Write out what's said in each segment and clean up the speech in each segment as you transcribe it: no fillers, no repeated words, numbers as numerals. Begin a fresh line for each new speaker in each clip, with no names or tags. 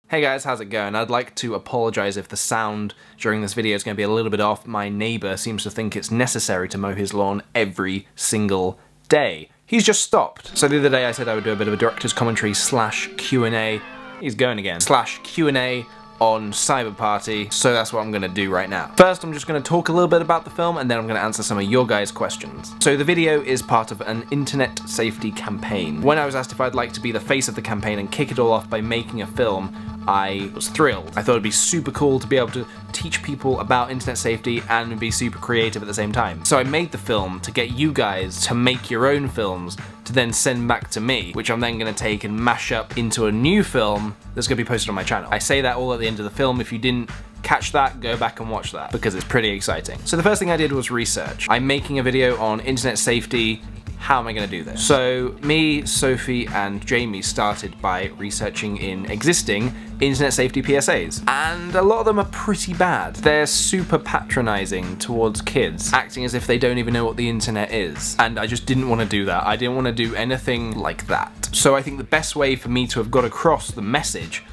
Hey guys, how's it going? I'd like to apologise if the sound during this video is going to be a little bit off. My neighbour seems to think it's necessary to mow his lawn every single day. He's just stopped. So the other day I said I would do a bit of a director's commentary slash Q&A. He's going again. Slash Q&A on Cyber Party, so that's what I'm going to do right now. First, I'm just going to talk a little bit about the film, and then I'm going to answer some of your guys' questions. So the video is part of an internet safety campaign. When I was asked if I'd like to be the face of the campaign and kick it all off by making a film, I was thrilled. I thought it'd be super cool to be able to teach people about internet safety and be super creative at the same time. So I made the film to get you guys to make your own films to then send back to me, which I'm then going to take and mash up into a new film that's going to be posted on my channel. I say that all at the end of the film. If you didn't catch that, go back and watch that because it's pretty exciting. So the first thing I did was research. I'm making a video on internet safety. How am I going to do this? So me, Sophie, and Jamie started by researching in existing internet safety PSAs, and a lot of them are pretty bad. They're super patronizing towards kids, acting as if they don't even know what the internet is, and I just didn't want to do that. I didn't want to do anything like that. So I think the best way for me to have got across the message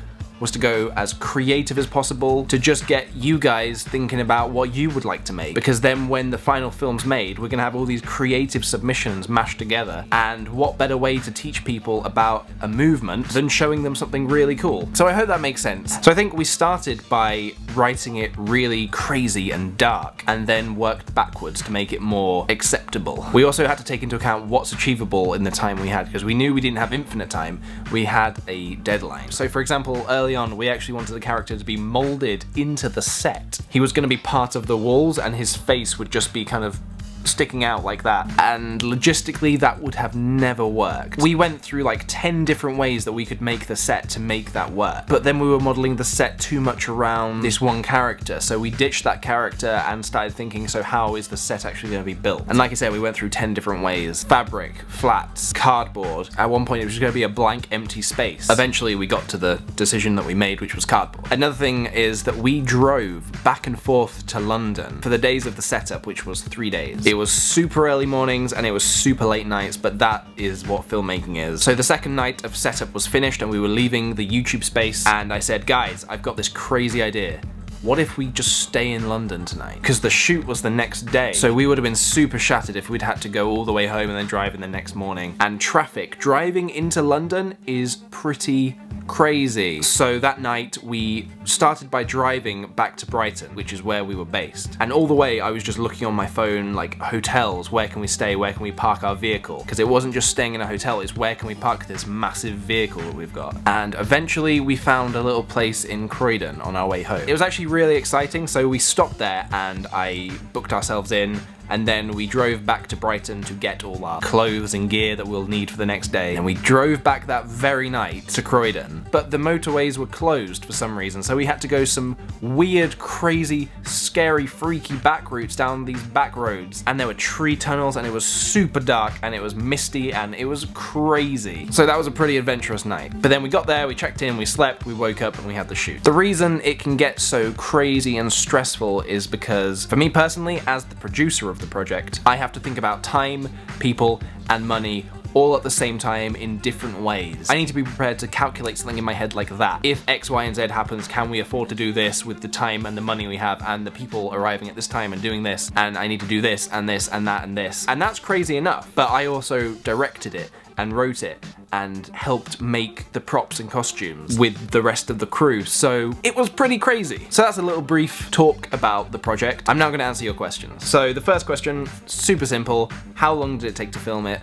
was to go as creative as possible, to just get you guys thinking about what you would like to make, because then when the final film's made, we're gonna have all these creative submissions mashed together, and what better way to teach people about a movement than showing them something really cool. So I hope that makes sense. So I think we started by writing it really crazy and dark, and then worked backwards to make it more acceptable. We also had to take into account what's achievable in the time we had, because we knew we didn't have infinite time, we had a deadline. So for example, early on, we actually wanted the character to be molded into the set. He was going to be part of the walls, and his face would just be kind of sticking out like that, and logistically that would have never worked. We went through like 10 different ways that we could make the set to make that work, but then we were modeling the set too much around this one character, so we ditched that character and started thinking, so how is the set actually going to be built? And like I said, we went through 10 different ways. Fabric, flats, cardboard. At one point it was just going to be a blank empty space. Eventually we got to the decision that we made, which was cardboard. Another thing is that we drove back and forth to London for the days of the setup, which was 3 days. It was super early mornings and it was super late nights, but that is what filmmaking is. So the second night of setup was finished and we were leaving the YouTube space, and I said, guys, I've got this crazy idea. What if we just stay in London tonight? Because the shoot was the next day, so we would have been super shattered if we'd had to go all the way home and then drive in the next morning. And traffic, driving into London is pretty crazy. So that night we started by driving back to Brighton, which is where we were based. And all the way I was just looking on my phone, like hotels, where can we stay, where can we park our vehicle? Because it wasn't just staying in a hotel, it's where can we park this massive vehicle that we've got. And eventually we found a little place in Croydon on our way home. It was actually really exciting, so we stopped there and I booked ourselves in, and then we drove back to Brighton to get all our clothes and gear that we'll need for the next day. And we drove back that very night to Croydon, but the motorways were closed for some reason, so we had to go some weird, crazy, scary, freaky back routes down these back roads, and there were tree tunnels, and it was super dark, and it was misty, and it was crazy. So that was a pretty adventurous night. But then we got there, we checked in, we slept, we woke up, and we had the shoot. The reason it can get so crazy and stressful is because, for me personally, as the producer of the project, I have to think about time, people, and money all at the same time in different ways. I need to be prepared to calculate something in my head like that. If X, Y, and Z happens, can we afford to do this with the time and the money we have and the people arriving at this time and doing this, and I need to do this and this and that and this. And that's crazy enough, but I also directed it and wrote it and helped make the props and costumes with the rest of the crew, so it was pretty crazy. So that's a little brief talk about the project. I'm now going to answer your questions. So the first question, super simple. How long did it take to film it?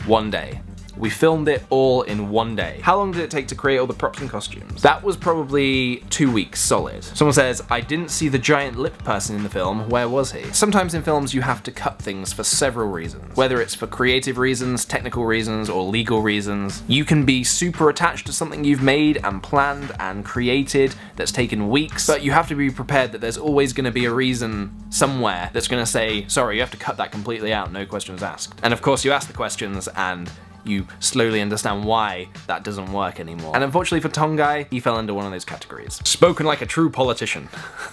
1 day. We filmed it all in 1 day. How long did it take to create all the props and costumes? That was probably 2 weeks solid. Someone says, I didn't see the giant lip person in the film, where was he? Sometimes in films you have to cut things for several reasons. Whether it's for creative reasons, technical reasons, or legal reasons. You can be super attached to something you've made and planned and created that's taken weeks, but you have to be prepared that there's always going to be a reason somewhere that's going to say, sorry, you have to cut that completely out, no questions asked. And of course you ask the questions and you slowly understand why that doesn't work anymore. And unfortunately for Tongai, he fell under one of those categories. Spoken like a true politician.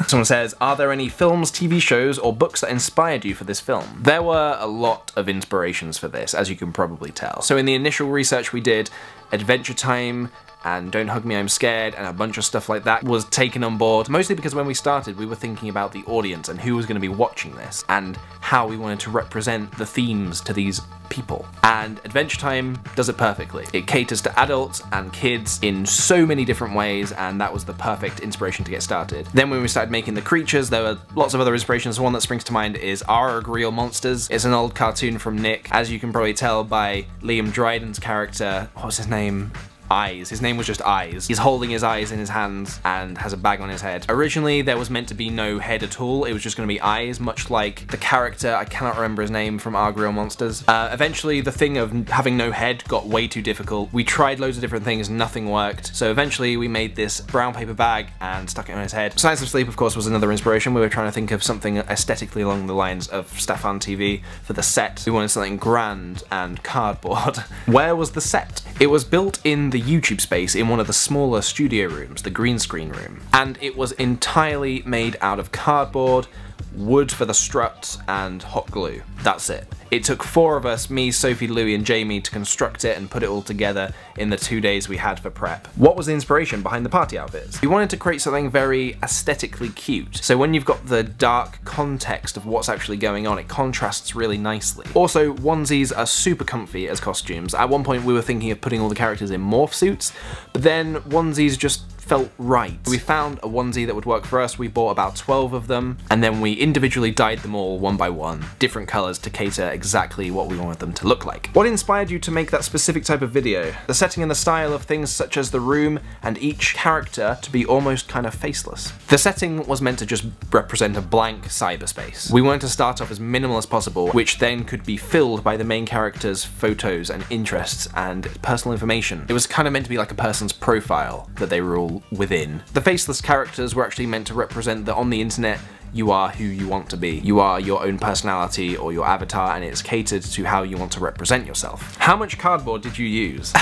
Someone says, are there any films, TV shows, or books that inspired you for this film? There were a lot of inspirations for this, as you can probably tell. So in the initial research we did, Adventure Time, and Don't Hug Me, I'm Scared, and a bunch of stuff like that was taken on board, mostly because when we started we were thinking about the audience and who was going to be watching this, and how we wanted to represent the themes to these people. And Adventure Time does it perfectly. It caters to adults and kids in so many different ways, and that was the perfect inspiration to get started. Then when we started making the creatures, there were lots of other inspirations. One that springs to mind is Our Real Monsters. It's an old cartoon from Nick, as you can probably tell by Liam Dryden's character. What was his name? Eyes. His name was just Eyes. He's holding his eyes in his hands and has a bag on his head. Originally there was meant to be no head at all, it was just going to be eyes, much like the character, I cannot remember his name, from Our Real Monsters. Eventually the thing of having no head got way too difficult. We tried loads of different things, nothing worked, so eventually we made this brown paper bag and stuck it on his head. Science of Sleep, of course, was another inspiration. We were trying to think of something aesthetically along the lines of Stefan TV for the set. We wanted something grand and cardboard. Where was the set? It was built in the YouTube space in one of the smaller studio rooms, the green screen room, and it was entirely made out of cardboard, wood for the struts, and hot glue. That's it. It took 4 of us, me, Sophie, Louie, and Jamie, to construct it and put it all together in the 2 days we had for prep. What was the inspiration behind the party outfits? We wanted to create something very aesthetically cute, so when you've got the dark context of what's actually going on, it contrasts really nicely. Also, onesies are super comfy as costumes. At one point we were thinking of putting all the characters in morph suits, but then onesies just felt right. We found a onesie that would work for us, we bought about 12 of them, and then we individually dyed them all one by one, different colours to cater exactly what we wanted them to look like. What inspired you to make that specific type of video? The setting and the style of things such as the room and each character to be almost kind of faceless. The setting was meant to just represent a blank cyberspace. We wanted to start off as minimal as possible, which then could be filled by the main character's photos and interests and personal information. It was kind of meant to be like a person's profile that they were all within. The faceless characters were actually meant to represent that on the internet you are who you want to be. You are your own personality or your avatar, and it's catered to how you want to represent yourself. How much cardboard did you use?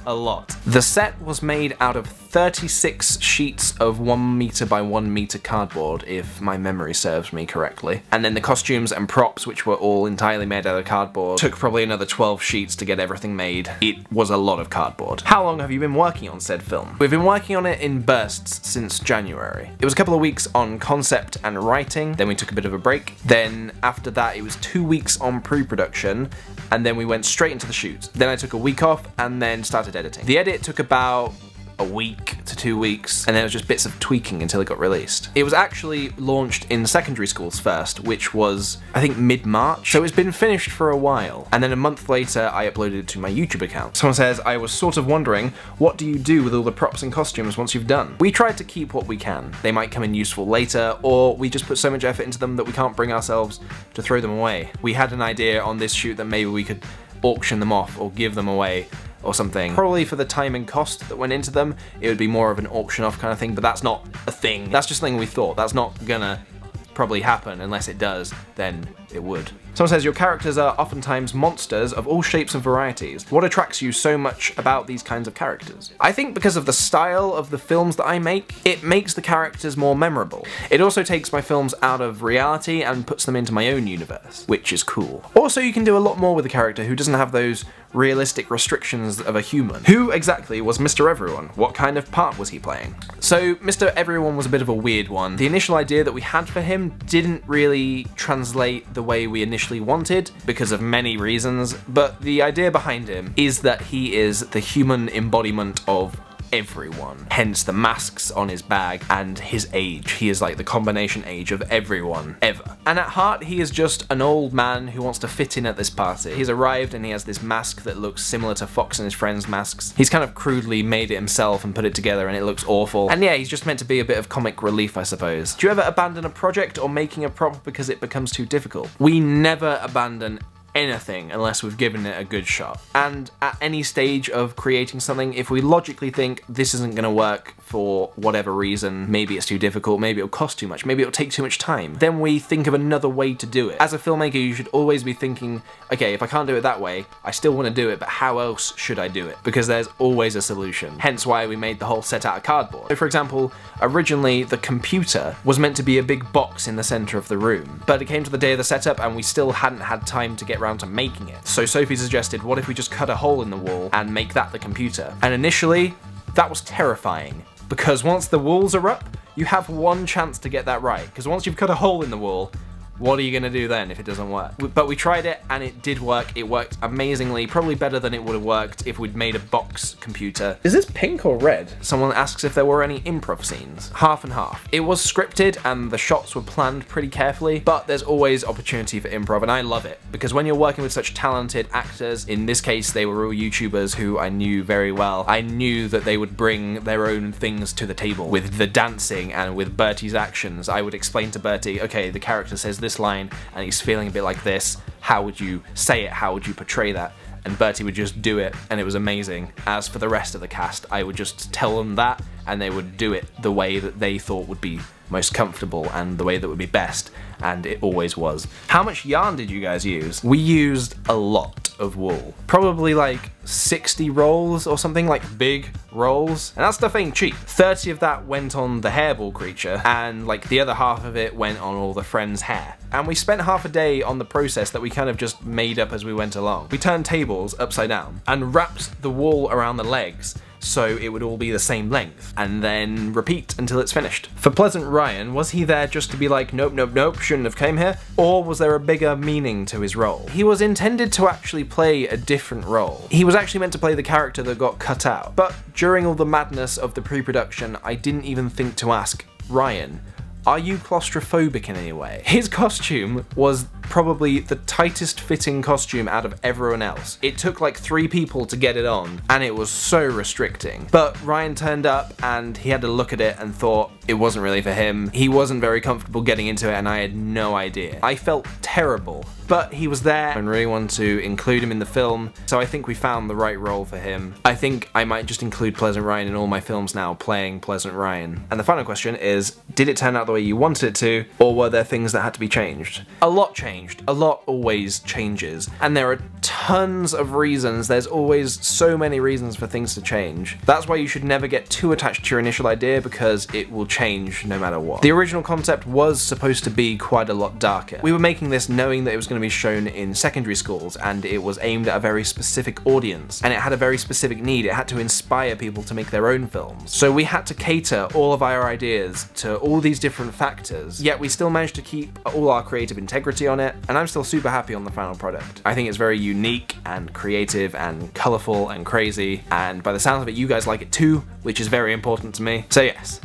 A lot. The set was made out of 36 sheets of 1 meter by 1 meter cardboard, if my memory serves me correctly. And then the costumes and props, which were all entirely made out of cardboard, took probably another 12 sheets to get everything made. It was a lot of cardboard. How long have you been working on said film? We've been working on it in bursts since January. It was a couple of weeks on concept and writing, then we took a bit of a break. Then after that it was 2 weeks on pre-production, and then we went straight into the shoot. Then I took a week off and then started editing. The edit took about a week to 2 weeks, and then it was just bits of tweaking until it got released. It was actually launched in secondary schools first, which was, I think, mid-March, so it's been finished for a while. And then a month later, I uploaded it to my YouTube account. Someone says, I was sort of wondering, what do you do with all the props and costumes once you've done? We tried to keep what we can. They might come in useful later, or we just put so much effort into them that we can't bring ourselves to throw them away. We had an idea on this shoot that maybe we could auction them off or give them away or something. Probably for the time and cost that went into them, it would be more of an auction off kind of thing, but that's not a thing. That's just something we thought. That's not gonna probably happen. Unless it does, then it would. Someone says, your characters are oftentimes monsters of all shapes and varieties. What attracts you so much about these kinds of characters? I think because of the style of the films that I make, it makes the characters more memorable. It also takes my films out of reality and puts them into my own universe, which is cool. Also, you can do a lot more with a character who doesn't have those realistic restrictions of a human. Who exactly was Mr. Everyone? What kind of part was he playing? So, Mr. Everyone was a bit of a weird one. The initial idea that we had for him didn't really translate the way we initially wanted because of many reasons, but the idea behind him is that he is the human embodiment of everyone. Hence the masks on his bag and his age. He is like the combination age of everyone, ever. And at heart, he is just an old man who wants to fit in at this party. He's arrived and he has this mask that looks similar to Fox and his friends' masks. He's kind of crudely made it himself and put it together and it looks awful. And yeah, he's just meant to be a bit of comic relief, I suppose. Do you ever abandon a project or making a prop because it becomes too difficult? We never abandon anything unless we've given it a good shot. And at any stage of creating something, if we logically think this isn't going to work for whatever reason. Maybe it's too difficult, maybe it'll cost too much, maybe it'll take too much time. Then we think of another way to do it. As a filmmaker, you should always be thinking, okay, if I can't do it that way, I still want to do it, but how else should I do it? Because there's always a solution. Hence why we made the whole set out of cardboard. So for example, originally the computer was meant to be a big box in the center of the room, but it came to the day of the setup and we still hadn't had time to get around to making it. So Sophie suggested, what if we just cut a hole in the wall and make that the computer? And initially, that was terrifying, because once the walls are up, you have one chance to get that right, because once you've cut a hole in the wall, what are you gonna do then if it doesn't work? But we tried it and it did work. It worked amazingly, probably better than it would have worked if we'd made a box computer. Is this pink or red? Someone asks if there were any improv scenes. Half and half. It was scripted and the shots were planned pretty carefully, but there's always opportunity for improv, and I love it, because when you're working with such talented actors, in this case they were all YouTubers who I knew very well, I knew that they would bring their own things to the table. With the dancing and with Bertie's actions, I would explain to Bertie, okay, the character says this line and he's feeling a bit like this, how would you say it, how would you portray that? And Bertie would just do it, and it was amazing. As for the rest of the cast, I would just tell them that and they would do it the way that they thought would be most comfortable and the way that would be best, and it always was. How much yarn did you guys use? We used a lot of wool. Probably like 60 rolls or something, like big rolls. And that stuff ain't cheap. 30 of that went on the hairball creature, and like the other half of it went on all the friends' hair. And we spent half a day on the process that we kind of just made up as we went along. We turned tables upside down and wrapped the wool around the legs so it would all be the same length, and then repeat until it's finished. For Pleasant Ryan, was he there just to be like, nope, nope, nope, shouldn't have came here? Or was there a bigger meaning to his role? He was intended to actually play a different role. He was actually meant to play the character that got cut out. But during all the madness of the pre-production, I didn't even think to ask, Ryan, are you claustrophobic in any way? His costume was probably the tightest fitting costume out of everyone else. It took like 3 people to get it on, and it was so restricting. But Ryan turned up and he had to look at it and thought it wasn't really for him. He wasn't very comfortable getting into it, and I had no idea. I felt terrible, but he was there and really wanted to include him in the film, so I think we found the right role for him. I think I might just include Pleasant Ryan in all my films now, playing Pleasant Ryan. And the final question is, did it turn out the way you wanted it to, or were there things that had to be changed? A lot changed. A lot always changes, and there are tons of reasons. There's always so many reasons for things to change. That's why you should never get too attached to your initial idea, because it will change no matter what. The original concept was supposed to be quite a lot darker. We were making this knowing that it was going to be shown in secondary schools, and it was aimed at a very specific audience, and it had a very specific need. It had to inspire people to make their own films. So we had to cater all of our ideas to all these different factors, yet we still managed to keep all our creative integrity on it, and I'm still super happy on the final product. I think it's very unique and creative and colourful and crazy, and by the sounds of it, you guys like it too, which is very important to me. So yes.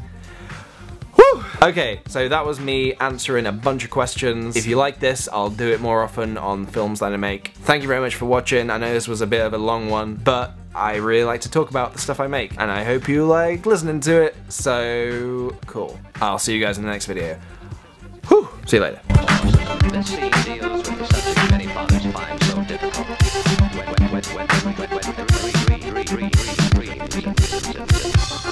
Whew. Okay, so that was me answering a bunch of questions. If you like this, I'll do it more often on films that I make. Thank you very much for watching. I know this was a bit of a long one, but I really like to talk about the stuff I make, and I hope you like listening to it, so cool. I'll see you guys in the next video. Whew. See you later.
This scene deals with the subject many fathers find so difficult. When